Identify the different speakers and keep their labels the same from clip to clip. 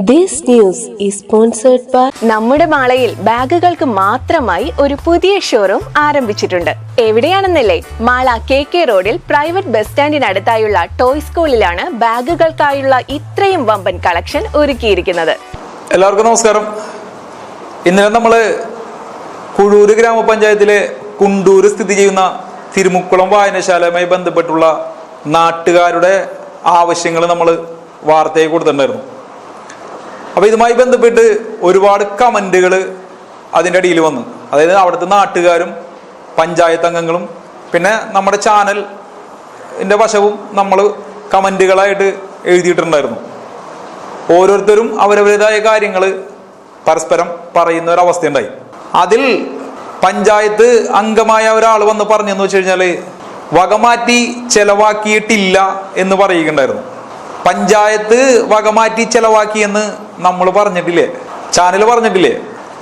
Speaker 1: This news is sponsored by
Speaker 2: നമ്മുടെ മാളയിൽ ബാഗുകൾക്ക് മാത്രമായി ഒരു പുതിയ ഷോറൂം ആരംഭിച്ചിട്ടുണ്ട്. എവിടെയാണെന്നല്ലേ? മാള KK റോഡിൽ പ്രൈവറ്റ് ബസ് സ്റ്റാൻഡിനടുത്തായുള്ള ടോയ് സ്കൂളിലാണ് ബാഗുകൾക്കായുള്ള ഇത്രയും വമ്പൻ കളക്ഷൻ ഒരുക്കിയിരിക്കുന്നത്.
Speaker 3: എല്ലാവർക്കും നമസ്കാരം. ഇന്നലെ നമ്മള് കുഴൂര് ഗ്രാമപഞ്ചായത്തിലെ കുണ്ടൂര് സ്ഥിതി ചെയ്യുന്ന തിരുമുക്കുളം വായനശാലയുമായി ബന്ധപ്പെട്ടുള്ള നാട്ടുകാരുടെ ആവശ്യങ്ങൾ നമ്മൾ വാർത്തയായി കൊടുത്തിട്ടുണ്ടായിരുന്നു. അപ്പൊ ഇതുമായി ബന്ധപ്പെട്ട് ഒരുപാട് കമന്റുകൾ അതിൻ്റെ അടിയിൽ വന്നു. അതായത് അവിടുത്തെ നാട്ടുകാരും പഞ്ചായത്ത് അംഗങ്ങളും പിന്നെ നമ്മുടെ ചാനലിൻ്റെ വശവും നമ്മൾ കമന്റുകളായിട്ട് എഴുതിയിട്ടുണ്ടായിരുന്നു. ഓരോരുത്തരും അവരവരുടേതായ കാര്യങ്ങൾ പരസ്പരം പറയുന്ന ഒരവസ്ഥയുണ്ടായി. അതിൽ പഞ്ചായത്ത് അംഗമായ ഒരാൾ വന്ന് പറഞ്ഞെന്ന് വെച്ച് കഴിഞ്ഞാൽ വകമാറ്റി ചെലവാക്കിയിട്ടില്ല എന്ന് പറയുകയുണ്ടായിരുന്നു. പഞ്ചായത്ത് വകമാറ്റി ചെലവാക്കിയെന്ന് നമ്മൾ പറഞ്ഞിട്ടില്ലേ, ചാനൽ പറഞ്ഞിട്ടില്ലേ?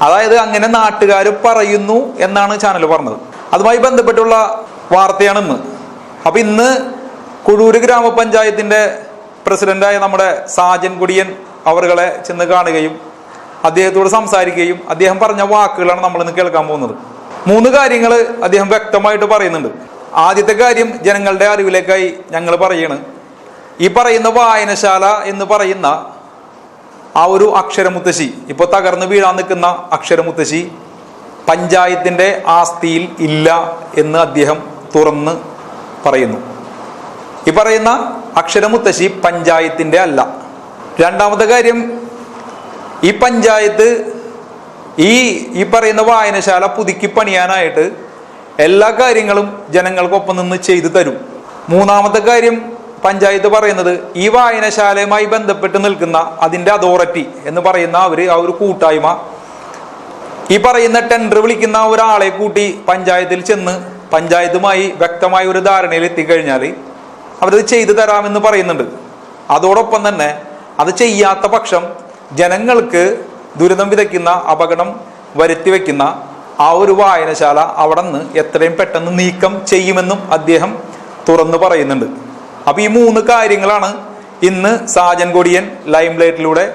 Speaker 3: അതായത് അങ്ങനെ നാട്ടുകാർ പറയുന്നു എന്നാണ് ചാനൽ പറഞ്ഞത്. അതുമായി ബന്ധപ്പെട്ടുള്ള വാർത്തയാണ് ഇന്ന്. അപ്പൊ ഇന്ന് കുഴൂര് ഗ്രാമപഞ്ചായത്തിന്റെ പ്രസിഡന്റായ നമ്മുടെ സാജൻ കൊടിയൻ അവരുകളെ ചെന്ന് കാണുകയും അദ്ദേഹത്തോട് സംസാരിക്കുകയും അദ്ദേഹം പറഞ്ഞ വാക്കുകളാണ് നമ്മൾ ഇന്ന് കേൾക്കാൻ പോകുന്നത്. 3 കാര്യങ്ങൾ അദ്ദേഹം വ്യക്തമായിട്ട് പറയുന്നുണ്ട്. ആദ്യത്തെ കാര്യം ജനങ്ങളുടെ അറിവിലേക്കായി ഞങ്ങൾ പറയാണ്, ഈ പറയുന്ന വായനശാല എന്ന് പറയുന്ന ആ ഒരു അക്ഷരമുത്തശ്ശി, ഇപ്പൊ തകർന്ന് വീഴാൻ നിൽക്കുന്ന അക്ഷരമുത്തശ്ശി പഞ്ചായത്തിന്റെ ആസ്തിയിൽ ഇല്ല എന്ന് അദ്ദേഹം തുറന്ന് പറയുന്നു. ഈ പറയുന്ന അക്ഷരമുത്തശ്ശി പഞ്ചായത്തിന്റെ അല്ല. രണ്ടാമത്തെ കാര്യം, ഈ പഞ്ചായത്ത് ഈ പറയുന്ന വായനശാല പുതുക്കി പണിയാനായിട്ട് എല്ലാ കാര്യങ്ങളും ജനങ്ങൾക്കൊപ്പം നിന്ന് ചെയ്തു തരും. മൂന്നാമത്തെ കാര്യം പഞ്ചായത്ത് പറയുന്നത്, ഈ വായനശാലയുമായി ബന്ധപ്പെട്ട് നിൽക്കുന്ന അതിൻ്റെ അതോറിറ്റി എന്ന് പറയുന്ന ആ ഒരു കൂട്ടായ്മ ഈ പറയുന്ന ടെൻഡർ വിളിക്കുന്ന ഒരാളെ കൂട്ടി പഞ്ചായത്തിൽ ചെന്ന് പഞ്ചായത്തുമായി വ്യക്തമായ ഒരു ധാരണയിൽ എത്തിക്കഴിഞ്ഞാൽ അവരത് ചെയ്തു തരാമെന്ന് പറയുന്നുണ്ട്. അതോടൊപ്പം തന്നെ അത് ചെയ്യാത്ത പക്ഷം ജനങ്ങൾക്ക് ദുരിതം വിതയ്ക്കുന്ന, അപകടം വരുത്തി വെക്കുന്ന ആ ഒരു വായനശാല അവിടെ നിന്ന് എത്രയും പെട്ടെന്ന് നീക്കം ചെയ്യുമെന്നും അദ്ദേഹം തുറന്നു പറയുന്നുണ്ട്. അപ്പൊ ഈ 3 കാര്യങ്ങളാണ് ഇന്ന് സാജൻ കൊടിയൻ ലൈംലൈറ്റിലൂടെ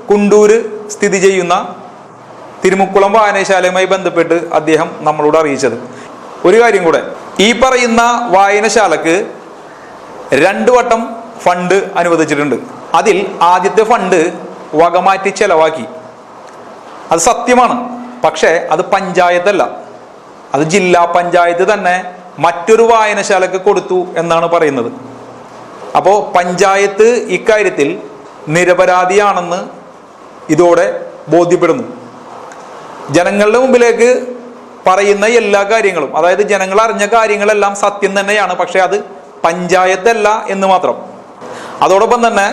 Speaker 3: കുണ്ടൂര് സ്ഥിതി ചെയ്യുന്ന തിരുമുക്കുളം വായനശാലയുമായി ബന്ധപ്പെട്ട് അദ്ദേഹം നമ്മളോട് അറിയിച്ചത്. ഒരു കാര്യം കൂടെ, ഈ പറയുന്ന വായനശാലക്ക് 2 വട്ടം ഫണ്ട് അനുവദിച്ചിട്ടുണ്ട്. അതിൽ ആദ്യത്തെ ഫണ്ട് വകമാറ്റി ചെലവാക്കി, അത് സത്യമാണ്. പക്ഷേ അത് പഞ്ചായത്തല്ല, അത് ജില്ലാ പഞ്ചായത്ത് തന്നെ മറ്റൊരു വായനശാലക്ക് കൊടുത്തു എന്നാണ് പറയുന്നത്. അപ്പോൾ പഞ്ചായത്ത് ഇക്കാര്യത്തിൽ നിരപരാധിയാണെന്ന് ഇതോടെ ബോധ്യപ്പെടുന്നു. ജനങ്ങളുടെ മുമ്പിലേക്ക് പറയുന്ന എല്ലാ കാര്യങ്ങളും, അതായത് ജനങ്ങൾ അറിഞ്ഞ കാര്യങ്ങളെല്ലാം സത്യം തന്നെയാണ്, പക്ഷെ അത് പഞ്ചായത്തല്ല എന്ന് മാത്രം. അതോടൊപ്പം തന്നെ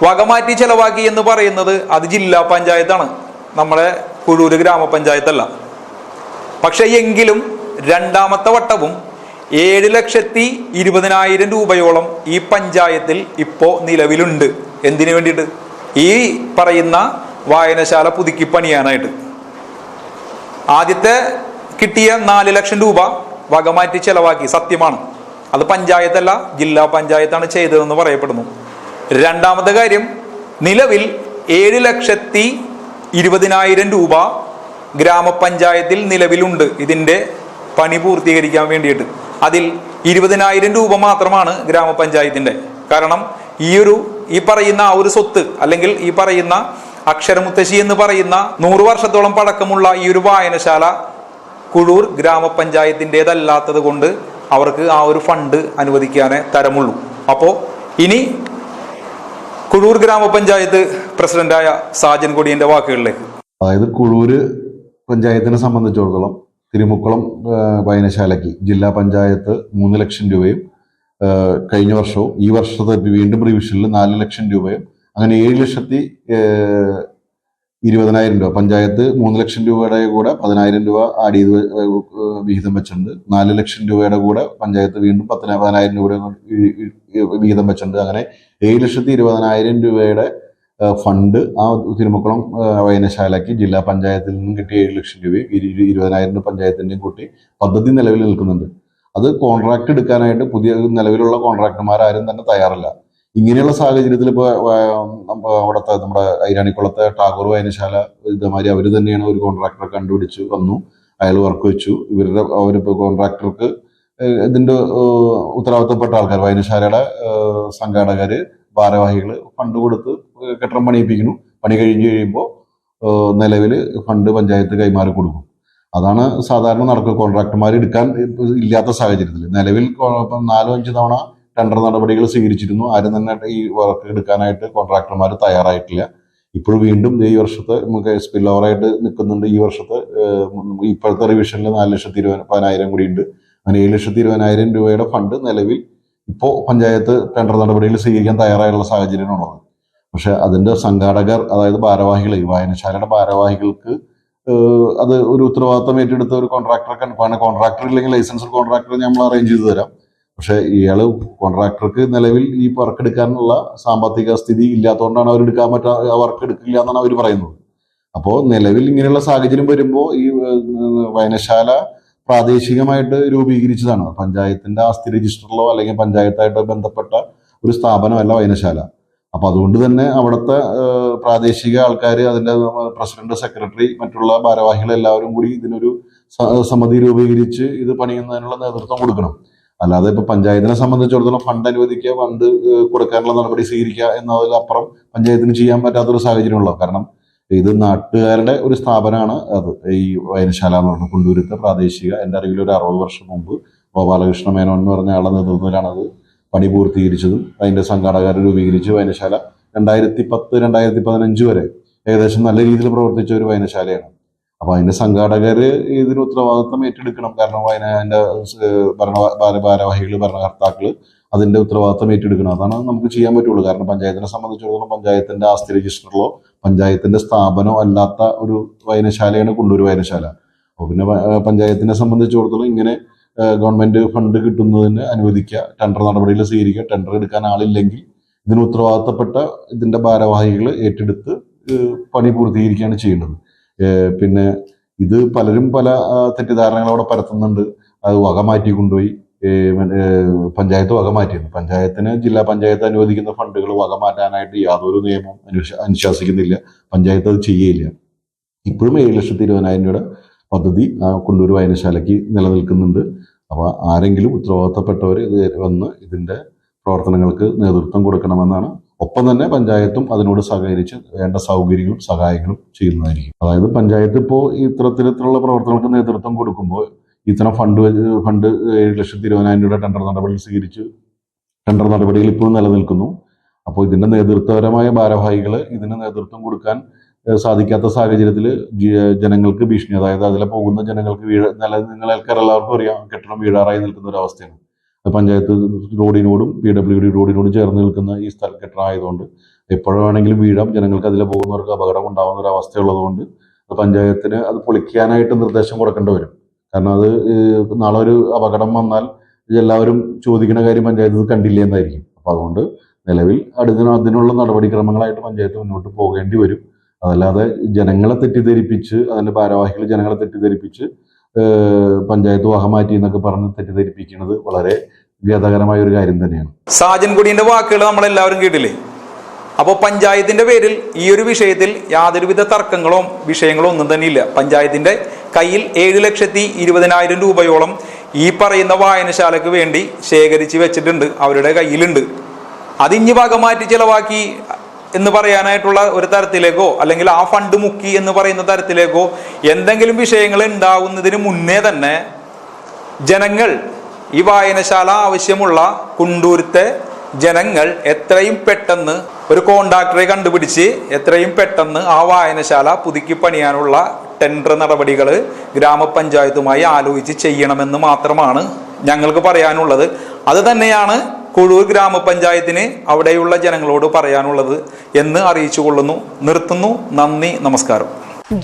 Speaker 3: വകമാറ്റി ചെലവാക്കി എന്ന് പറയുന്നത് അത് ജില്ലാ പഞ്ചായത്താണ്, നമ്മുടെ കുഴൂര് ഗ്രാമപഞ്ചായത്തല്ല. പക്ഷെ എങ്കിലും രണ്ടാമത്തെ വട്ടവും 7,20,000 രൂപയോളം ഈ പഞ്ചായത്തിൽ ഇപ്പോൾ നിലവിലുണ്ട്. എന്തിനു വേണ്ടിയിട്ട്? ഈ പറയുന്ന വായനശാല പുതുക്കി പണിയാനായിട്ട്. ആദ്യത്തെ കിട്ടിയ 4 ലക്ഷം രൂപ വകമാറ്റി ചെലവാക്കി, സത്യമാണ്. അത് പഞ്ചായത്തല്ല, ജില്ലാ പഞ്ചായത്താണ് ചെയ്തതെന്ന് പറയപ്പെടുന്നു. രണ്ടാമത്തെ കാര്യം, നിലവിൽ 7,20,000 രൂപ ഗ്രാമപഞ്ചായത്തിൽ നിലവിലുണ്ട് ഇതിൻ്റെ പണി പൂർത്തീകരിക്കാൻ വേണ്ടിയിട്ട്. അതിൽ 20,000 രൂപ മാത്രമാണ് ഗ്രാമപഞ്ചായത്തിൻ്റെ. കാരണം ഈ പറയുന്ന ആ ഒരു സ്വത്ത്, അല്ലെങ്കിൽ ഈ പറയുന്ന അക്ഷരമുത്തശ്ശി എന്ന് പറയുന്ന 100 വർഷത്തോളം പഴക്കമുള്ള ഈ ഒരു വായനശാല കുഴൂർ ഗ്രാമപഞ്ചായത്തിൻ്റെതല്ലാത്തത് കൊണ്ട് അവർക്ക് ആ ഒരു ഫണ്ട് അനുവദിക്കാനേ തരമുള്ളൂ. അപ്പോൾ ഇനി കുഴൂർ ഗ്രാമപഞ്ചായത്ത് പ്രസിഡന്റായ സാജൻ കൊടിയന്റെ വാക്കുകളിലേക്ക്.
Speaker 4: അതായത് കുഴൂര് പഞ്ചായത്തിനെ സംബന്ധിച്ചിടത്തോളം തിരുമുക്കുളം വായനശാലയ്ക്ക് ജില്ലാ പഞ്ചായത്ത് 3 ലക്ഷം രൂപയും കഴിഞ്ഞ വർഷവും ഈ വർഷത്തെ വീണ്ടും റിവിഷനിൽ 4 ലക്ഷം രൂപയും, അങ്ങനെ 7,20,000 രൂപ. പഞ്ചായത്ത് 3 ലക്ഷം രൂപയുടെ കൂടെ 10,000 രൂപ ആഡ് ചെയ്ത് വിഹിതം വെച്ചിട്ടുണ്ട്. 4 ലക്ഷം രൂപയുടെ കൂടെ പഞ്ചായത്ത് വീണ്ടും 10,000 രൂപ വിഹിതം വെച്ചിട്ടുണ്ട്. അങ്ങനെ 7,20,000 രൂപയുടെ ഫണ്ട് ആ തിരുമുക്കുളം വായനശാലയ്ക്ക് ജില്ലാ പഞ്ചായത്തിൽ നിന്നും കിട്ടിയ 7 ലക്ഷം രൂപയും 20,000 രൂപ പഞ്ചായത്തിന്റെയും കൂട്ടി പദ്ധതി നിലവിൽ നിൽക്കുന്നുണ്ട്. അത് കോൺട്രാക്ട് എടുക്കാനായിട്ട് പുതിയ നിലവിലുള്ള കോൺട്രാക്ടർമാരും തന്നെ തയ്യാറല്ല. ഇങ്ങനെയുള്ള സാഹചര്യത്തിൽ ഇപ്പോൾ അവിടുത്തെ നമ്മുടെ ഐരാണിക്കുളത്തെ ടാഗോർ വായനശാല ഇതേമാതിരി അവർ തന്നെയാണ് ഒരു കോൺട്രാക്ടറെ കണ്ടുപിടിച്ച് വന്നു, അയാൾ വർക്ക് വെച്ചു. അവരിപ്പോൾ കോൺട്രാക്ടർക്ക് ഇതിന്റെ ഉത്തരവാദിത്തപ്പെട്ട ആൾക്കാർ, വായനശാലയുടെ സംഘാടകര്, ഭാരവാഹികൾ ഫണ്ട് കൊടുത്ത് കെട്ടിടം പണിയിപ്പിക്കുന്നു. പണി കഴിയുമ്പോൾ നിലവിൽ ഫണ്ട് പഞ്ചായത്ത് കൈമാറി കൊടുക്കും. അതാണ് സാധാരണ നടക്കുക. കോൺട്രാക്ടർമാർ എടുക്കാൻ ഇല്ലാത്ത സാഹചര്യത്തിൽ നിലവിൽ 4-5 തവണ ടെൻഡർ നടപടികൾ സ്വീകരിച്ചിരുന്നു. ആരും തന്നെ ഈ വർക്ക് എടുക്കാനായിട്ട് കോൺട്രാക്ടർമാർ തയ്യാറായിട്ടില്ല. ഇപ്പോൾ വീണ്ടും ഈ വർഷത്തെ നമുക്ക് സ്പിൽ ഓവറായിട്ട് നിൽക്കുന്നുണ്ട്. ഈ വർഷത്തെ ഇപ്പോഴത്തെ റിവിഷനിൽ 4,20,000 കൂടി ഉണ്ട്. അങ്ങനെ 7,20,000 രൂപയുടെ ഫണ്ട് നിലവിൽ ഇപ്പോൾ പഞ്ചായത്ത് ടെൻഡർ നടപടികൾ സ്വീകരിക്കാൻ തയ്യാറായുള്ള സാഹചര്യമാണുള്ളത്. പക്ഷെ അതിന്റെ സംഘാടകർ, അതായത് ഭാരവാഹികൾ, വായനശാലയുടെ ഭാരവാഹികൾക്ക് അത് ഒരു ഉത്തരവാദിത്തം ഏറ്റെടുത്ത ഒരു കോൺട്രാക്ടർ ഇല്ലെങ്കിൽ ലൈസൻസ് കോൺട്രാക്ടർ നമ്മൾ അറേഞ്ച് ചെയ്തു തരാം. പക്ഷെ ഇയാള് കോൺട്രാക്ടർക്ക് നിലവിൽ ഈ വർക്ക് എടുക്കാനുള്ള സാമ്പത്തിക സ്ഥിതി ഇല്ലാത്തതുകൊണ്ടാണ് അവർ എടുക്കാൻ വർക്ക് എടുക്കില്ല എന്നാണ് അവർ പറയുന്നത്. അപ്പോൾ നിലവിൽ ഇങ്ങനെയുള്ള സാഹചര്യം വരുമ്പോൾ ഈ വായനശാല പ്രാദേശികമായിട്ട് രൂപീകരിച്ചതാണ്. പഞ്ചായത്തിന്റെ ആസ്തി രജിസ്റ്ററിലോ അല്ലെങ്കിൽ പഞ്ചായത്തായിട്ട് ബന്ധപ്പെട്ട ഒരു സ്ഥാപനമല്ല വായനശാല. അപ്പൊ അതുകൊണ്ട് തന്നെ അവിടുത്തെ പ്രാദേശിക ആൾക്കാർ, അതിന്റെ പ്രസിഡന്റ്, സെക്രട്ടറി, മറ്റുള്ള ഭാരവാഹികൾ എല്ലാവരും കൂടി ഇതിനൊരു സമിതി രൂപീകരിച്ച് ഇത് പണിയുന്നതിനുള്ള നേതൃത്വം കൊടുക്കണം. അല്ലാതെ ഇപ്പൊ പഞ്ചായത്തിനെ സംബന്ധിച്ചിടത്തോളം ഫണ്ട് അനുവദിക്കുക, ഫണ്ട് കൊടുക്കാനുള്ള നടപടി സ്വീകരിക്കുക എന്നതിലപ്പുറം പഞ്ചായത്തിന് ചെയ്യാൻ പറ്റാത്തൊരു സാഹചര്യമുള്ളൂ. കാരണം ഇത് നാട്ടുകാരുടെ ഒരു സ്ഥാപനമാണ്. അത് ഈ വായനശാല എന്ന് പറഞ്ഞ കുണ്ടൂരത്തെ പ്രാദേശിക, എൻ്റെ അറിവിൽ ഒരു 60 വർഷം മുമ്പ് ഗോപാലകൃഷ്ണ മേനോൻ എന്ന് പറഞ്ഞ ആളുടെ നേതൃത്വത്തിലാണ് അത് പണി പൂർത്തീകരിച്ചതും. അതിന്റെ സംഘാടകർ രൂപീകരിച്ച് വായനശാല 2010-2015 വരെ ഏകദേശം നല്ല രീതിയിൽ പ്രവർത്തിച്ച ഒരു വായനശാലയാണ്. അപ്പൊ അതിന്റെ സംഘാടകര് ഇതിന് ഉത്തരവാദിത്വം ഏറ്റെടുക്കണം. കാരണം അതിന്റെ ഭാരവാഹികള്, ഭരണകർത്താക്കള് അതിന്റെ ഉത്തരവാദിത്വം ഏറ്റെടുക്കണം. അതാണ് നമുക്ക് ചെയ്യാൻ പറ്റുള്ളൂ. കാരണം പഞ്ചായത്തിനെ സംബന്ധിച്ചിടത്തോളം പഞ്ചായത്തിന്റെ ആസ്തി രജിസ്റ്ററിലോ പഞ്ചായത്തിന്റെ സ്ഥാപനമോ അല്ലാത്ത ഒരു വായനശാലയാണ് കുണ്ടൂർ വായനശാല. അപ്പോൾ പിന്നെ പഞ്ചായത്തിനെ സംബന്ധിച്ചിടത്തോളം ഇങ്ങനെ ഗവൺമെന്റ് ഫണ്ട് കിട്ടുന്നതിന് അനുവദിക്കുക, ടെൻഡർ നടപടികൾ സ്വീകരിക്കുക. ടെൻഡർ എടുക്കാൻ ആളില്ലെങ്കിൽ ഇതിന് ഉത്തരവാദിത്തപ്പെട്ട ഇതിന്റെ ഭാരവാഹികൾ ഏറ്റെടുത്ത് പണി പൂർത്തീകരിക്കുകയാണ് ചെയ്യേണ്ടത്. പിന്നെ ഇത് പലരും പല തെറ്റിദ്ധാരണകളോടെ പരത്തുന്നുണ്ട്. അത് വക മാറ്റി കൊണ്ടുപോയി പഞ്ചായത്ത് വക മാറ്റിയിരുന്നു. പഞ്ചായത്തിന് ജില്ലാ പഞ്ചായത്ത് അനുവദിക്കുന്ന ഫണ്ടുകൾ വക മാറ്റാനായിട്ട് യാതൊരു നിയമവും അനുശാസിക്കുന്നില്ല. പഞ്ചായത്ത് അത് ചെയ്യുകയില്ല. ഇപ്പോഴും 7,20,000 രൂപയുടെ പദ്ധതി കുണ്ടൂർ വായനശാലയ്ക്ക് നിലനിൽക്കുന്നുണ്ട്. അപ്പോൾ ആരെങ്കിലും ഉത്തരവാദിത്തപ്പെട്ടവർ ഇത് വന്ന് ഇതിന്റെ പ്രവർത്തനങ്ങൾക്ക് നേതൃത്വം കൊടുക്കണമെന്നാണ്. ഒപ്പം തന്നെ പഞ്ചായത്തും അതിനോട് സഹകരിച്ച് വേണ്ട സൗകര്യങ്ങളും സഹായങ്ങളും ചെയ്യുന്നതായിരിക്കും. അതായത് പഞ്ചായത്ത് ഇപ്പോൾ ഇത്തരത്തിലുള്ള പ്രവർത്തനങ്ങൾക്ക് നേതൃത്വം കൊടുക്കുമ്പോൾ ഇത്തരം ഫണ്ട് 7,20,000 രൂപയുടെ ടെൻഡർ നടപടി സ്വീകരിച്ച് ടെൻഡർ നടപടികൾ ഇപ്പോഴും നിലനിൽക്കുന്നു. അപ്പോൾ ഇതിന്റെ നേതൃത്വപരമായ ഭാരവാഹികൾ ഇതിന് നേതൃത്വം കൊടുക്കാൻ സാധിക്കാത്ത സാഹചര്യത്തിൽ ജനങ്ങൾക്ക് ഭീഷണി, അതായത് അതിലെ പോകുന്ന ജനങ്ങൾക്ക് നിങ്ങൾക്ക് എല്ലാവർക്കും അറിയാം, കെട്ടിടം വീഴാറായി നിൽക്കുന്ന ഒരു അവസ്ഥയാണ്. പഞ്ചായത്ത് റോഡിനോടും PWD റോഡിനോടും ചേർന്ന് നിൽക്കുന്ന ഈ കെട്ടിടമായതുകൊണ്ട് എപ്പോഴും വേണമെങ്കിലും വീഴാം. ജനങ്ങൾക്ക് അതിലെ പോകുന്നവർക്ക് അപകടം ഉണ്ടാകുന്ന ഒരു അവസ്ഥയുള്ളതുകൊണ്ട് പഞ്ചായത്തിന് അത് പൊളിക്കാനായിട്ട് നിർദ്ദേശം കൊടുക്കേണ്ടി വരും. കാരണം അത് നാളെ ഒരു അപകടം വന്നാൽ എല്ലാവരും ചോദിക്കുന്ന കാര്യം പഞ്ചായത്ത് കണ്ടില്ല എന്നായിരിക്കും. അപ്പൊ അതുകൊണ്ട് നിലവിൽ അതിനുള്ള നടപടിക്രമങ്ങളായിട്ട് പഞ്ചായത്ത് മുന്നോട്ട് പോകേണ്ടി വരും. അതല്ലാതെ ജനങ്ങളെ തെറ്റിദ്ധരിപ്പിച്ച്, അതിന്റെ ഭാരവാഹികൾ ജനങ്ങളെ തെറ്റിദ്ധരിപ്പിച്ച് പഞ്ചായത്ത് വക മാറ്റി എന്നൊക്കെ പറഞ്ഞ് തെറ്റിദ്ധരിപ്പിക്കുന്നത് വളരെ ഖേദകരമായ ഒരു കാര്യം തന്നെയാണ്.
Speaker 3: സാജൻ കുടിയുടെ വാക്കുകൾ നമ്മളെല്ലാവരും കേട്ടില്ലേ? അപ്പോൾ പഞ്ചായത്തിന്റെ പേരിൽ ഈ ഒരു വിഷയത്തിൽ യാതൊരുവിധ തർക്കങ്ങളോ വിഷയങ്ങളോ ഒന്നും തന്നെ ഇല്ല. പഞ്ചായത്തിന്റെ കയ്യിൽ 7,20,000 രൂപയോളം ഈ പറയുന്ന വായനശാലയ്ക്ക് വേണ്ടി ശേഖരിച്ച് വെച്ചിട്ടുണ്ട്, അവരുടെ കയ്യിലുണ്ട്. അതിഞ്ഞ് വക മാറ്റി ചിലവാക്കി എന്ന് പറയാനായിട്ടുള്ള ഒരു തരത്തിലേക്കോ അല്ലെങ്കിൽ ആ ഫണ്ട് മുക്കി എന്ന് പറയുന്ന തരത്തിലേക്കോ എന്തെങ്കിലും വിഷയങ്ങൾ ഉണ്ടാകുന്നതിന് മുന്നേ തന്നെ ജനങ്ങൾ, ഈ വായനശാല ആവശ്യമുള്ള കുണ്ടൂരത്തെ ജനങ്ങൾ എത്രയും പെട്ടെന്ന് ഒരു കോൺട്രാക്ടറെ കണ്ടുപിടിച്ച് എത്രയും പെട്ടെന്ന് ആ വായനശാല പുതുക്കി പണിയാനുള്ള ടെൻഡർ നടപടികൾ ഗ്രാമപഞ്ചായത്തുമായി ആലോചിച്ച് ചെയ്യണമെന്ന് മാത്രമാണ് ഞങ്ങൾക്ക് പറയാനുള്ളത്. അത് തന്നെയാണ് കുഴൂർ ഗ്രാമപഞ്ചായത്തിന് അവിടെയുള്ള ജനങ്ങളോട് പറയാനുള്ളത് എന്ന് അറിയിച്ചു കൊള്ളുന്നു. നിർത്തുന്നു. നന്ദി, നമസ്കാരം.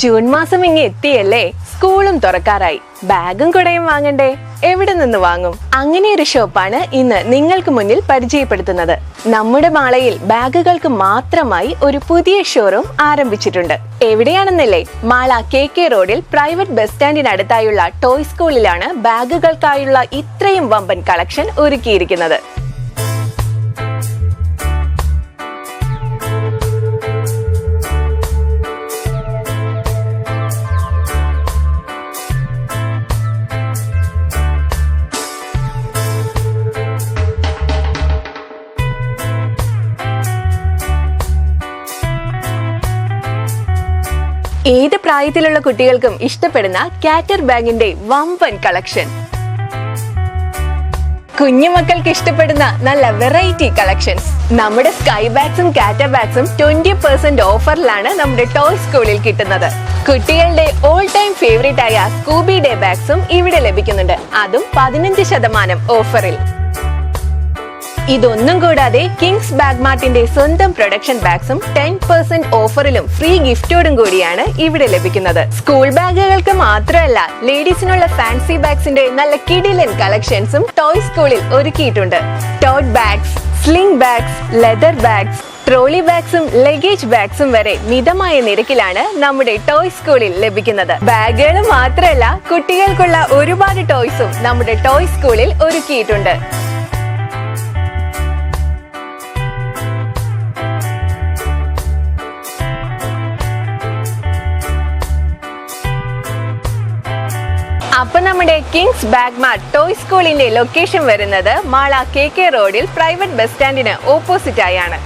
Speaker 2: ജൂൺ മാസം ഇങ്ങ് എത്തിയല്ലേ? സ്കൂളും തുറക്കാറായി. ബാഗും കുടയും വാങ്ങണ്ടേ? എവിടെ നിന്ന് വാങ്ങും? അങ്ങനെ ഒരു ഷോപ്പാണ് ഇന്ന് നിങ്ങൾക്ക് മുന്നിൽ പരിചയപ്പെടുത്തുന്നത്. നമ്മുടെ മാളയിൽ ബാഗുകൾക്ക് മാത്രമായി ഒരു പുതിയ ഷോറൂം ആരംഭിച്ചിട്ടുണ്ട്. എവിടെയാണെന്നല്ലേ? മാള KK റോഡിൽ പ്രൈവറ്റ് ബസ് സ്റ്റാൻഡിനടുത്തായുള്ള ടോയ് സ്കൂളിലാണ് ബാഗുകൾക്കായുള്ള ഇത്രയും വമ്പൻ കളക്ഷൻ ഒരുക്കിയിരിക്കുന്നത്. ഏത് പ്രായത്തിലുള്ള കുട്ടികൾക്കും ഇഷ്ടപ്പെടുന്ന കാറ്റർ ബാഗിന്റെ വമ്പൻ കളക്ഷൻ, കുഞ്ഞുമക്കൾക്ക് ഇഷ്ടപ്പെടുന്ന നല്ല വെറൈറ്റി കളക്ഷൻസ്. നമ്മുടെ സ്കൈ ബാഗ്സും കാറ്റർ ബാഗ്സും 20% ഓഫറിലാണ് നമ്മുടെ ടോയ് സ്കൂളിൽ കിട്ടുന്നത്. കുട്ടികളുടെ ഓൾ ടൈം ഫേവറേറ്റ് ആയ സ്കൂബി ഡേ ബാഗ്സും ഇവിടെ ലഭിക്കുന്നുണ്ട്, അതും 15% ഓഫറിൽ. ഇതൊന്നും കൂടാതെ കിങ്സ് ബാഗ് മാർട്ടിന്റെ സ്വന്തം പ്രൊഡക്ഷൻ ബാഗ്സും 10% ഓഫറിലും ഫ്രീ ഗിഫ്റ്റോടും കൂടിയാണ് ഇവിടെ ലഭിക്കുന്നത്. സ്കൂൾ ബാഗുകൾക്ക് മാത്രമല്ല, ലേഡീസിനുള്ള ഫാൻസി ബാഗ്സിന്റെ നല്ല കിടിലൻ കളക്ഷൻസും ടോയ് സ്കൂളിൽ ഒരുക്കിയിട്ടുണ്ട്. Tote bags, sling bags, leather bags, trolley ബാഗ്സും ലഗേജ് ബാഗ്സും വരെ മിതമായ നിരക്കിലാണ് നമ്മുടെ ടോയ് സ്കൂളിൽ ലഭിക്കുന്നത്. ബാഗുകൾ മാത്രമല്ല, കുട്ടികൾക്കുള്ള ഒരുപാട് ടോയ്സും നമ്മുടെ ടോയ് സ്കൂളിൽ ഒരുക്കിയിട്ടുണ്ട്. അപ്പൊ നമ്മുടെ കിങ്സ് ബാഗ് മാർട്ട് ടോയ് സ്കൂളിന്റെ ലൊക്കേഷൻ വരുന്നത് മാള KK റോഡിൽ പ്രൈവറ്റ് ബസ് സ്റ്റാൻഡിന് ഓപ്പോസിറ്റ് ആയാണ്.